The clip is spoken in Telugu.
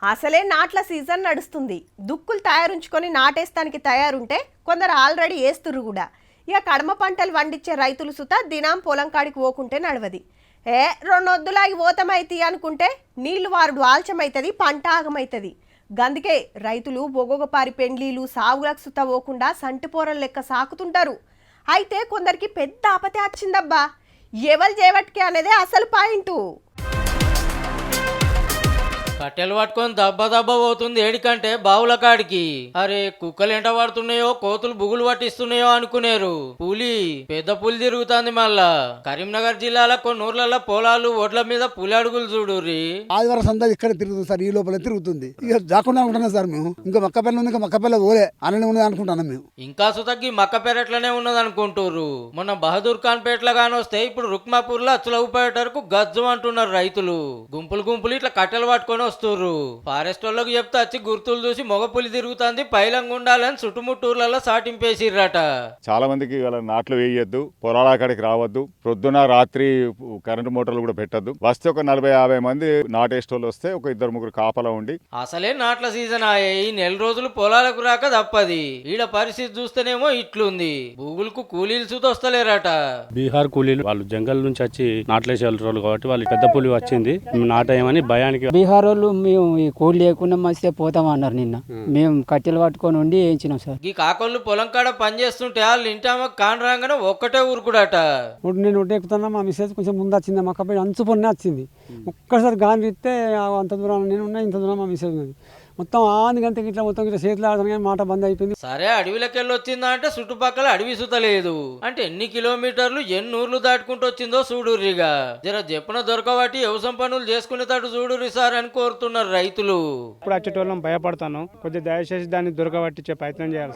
అసలే నాట్ల సీజన్ నడుస్తుంది. దుక్కులు తయారుంచుకొని నాటేస్తానికి తయారుంటే కొందరు ఆల్రెడీ వేస్తుర్రు కూడా. ఇక కడమ పంటలు వండించే రైతులు సుత దినం పొలం కాడికి పోకుంటే నడవది. రెండొద్దులాగి ఓతమైతి అనుకుంటే నీళ్లు వారుడు ఆల్చమైతుంది, పంట ఆగమైతుంది. గందుకే రైతులు బొగొగపారి పెండ్లీలు సాగులకు సుత పోకుండా సంటిపోరల లెక్క సాకుతుంటారు. అయితే కొందరికి పెద్ద ఆపతే వచ్చిందబ్బా. ఎవరు చేవట్కే అనేదే అసలు పాయింటు. కట్టెలు పట్టుకొని దబ్బ దబ్బ పోతుంది ఏడికంటే బావుల కాడికి. అరే కుక్కలు ఎంట పడుతున్నాయో కోతులు బుగులు పట్టిస్తున్నాయో అనుకునేరు. పులి పెద్ద పులి తిరుగుతుంది. మళ్ళా కరీంనగర్ జిల్లాలో కొన్ని ఊర్లలో పొలాలు ఒడ్ల మీద పులి అడుగులు చూడుర్రి. ఆదివారం సందా ఇక్కడ తిరుగుతుంది సార్, ఈ లోపల తిరుగుతుంది. ఇక జాకుండా అనుకుంటున్నాం సార్ మేము. ఇంకా మక్కపల్లి ఉంది, ఇంకా మక్కపల్లి పోలే అననే ఉన్నది అనుకుంటున్నాం మేము. ఇంకా సుతగ్గి మక్క పెరట్లనే ఉన్నది అనుకుంటుర్రు. మొన్న బహదూర్ ఖాన్ పేట్ల కానొస్తే ఇప్పుడు రుక్మాపూర్ లో అచ్చులవుపేటకు గజ్జం అంటున్నారు రైతులు. గుంపులు గుంపులు ఇట్లా కట్టెలు పట్టుకొని వస్తుర్రు. ఫారెస్ట్ వాళ్ళకి చెప్తే వచ్చి గుర్తులు చూసి మొగ పులి తిరుగుతుంది, పైలంగా ఉండాలని చుట్టుముట్టూర్లలో సాటింపేసిర్రట. చాలా మందికి ఇవాళ నాట్లు వేయొద్దు, పొలాల కాడికి రావద్దు, ప్రొద్దున రాత్రి కరెంటు మోటార్లు కూడా పెట్టద్దు. వస్తే ఒక 40-50 మంది నాటేస్టోళ్ళు వస్తే ఒక 2-3 కాపలా ఉండి. అసలే నాట్ల సీజన్ ఆయే ఈ నెల రోజులు పొలాలకు రాక తప్పది. ఈడ పరిస్థితి చూస్తేనేమో ఇట్లుంది. భూగులకు కూలీలు చూత వస్తలేరట. బీహార్ కూలీలు వాళ్ళు జంగల్ నుంచి వచ్చి నాట్లేసే వాళ్ళు కాబట్టి వాళ్ళు పెద్ద పులి వచ్చింది నాటేయమని భయానికి. బీహార్ వాళ్ళు మేము ఈ కూలి లేకుండా మస్తే పోతామన్నారు. నిన్న మేము కట్టెలు పట్టుకొని ఉండి వేయించినాం సార్. ఈ కాకోళ్ళు పొలం కాడ పని చేస్తుంటే వాళ్ళు ఇంటామ కాన్ రాగానే ఒక్కటే ఊరుకుడట. ఇప్పుడు నేను ఎక్కుతున్నా, మా మిస్సెస్ కొంచెం ముందు వచ్చింది, మా కబ్బాయి అంచు పొన్నే వచ్చింది. ఒక్కసారి గాని ఇస్తే అంత దూరం నేను ఉన్నా, ఇంత దూరం మా మిస్సెస్ ఉన్నది. మొత్తం ఆంది గంటకి ఇట్లా మొత్తం ఇట్లా చేతులు ఆడతాను కానీ మాట బంద్ అయిపోయింది. సరే అడవిలోకెళ్ళి వచ్చిందా అంటే చుట్టుపక్కల అడవి సుతలేదు అంటే ఎన్ని కిలోమీటర్లు ఎన్ని ఊర్లు దాటుకుంటూ వచ్చిందో చూడుర్రిగా. జర చెప్పన దొరకబట్టి వ్యవసాయ పనులు చేసుకునేటట్టు చూడుర్రి సార్ అని కోరుతున్నారు రైతులు. ఇప్పుడు వచ్చేటోళ్ళం భయపడతాను, కొద్దిగా దయచేసి దాన్ని దొరకబట్టించే ప్రయత్నం చేయాలి.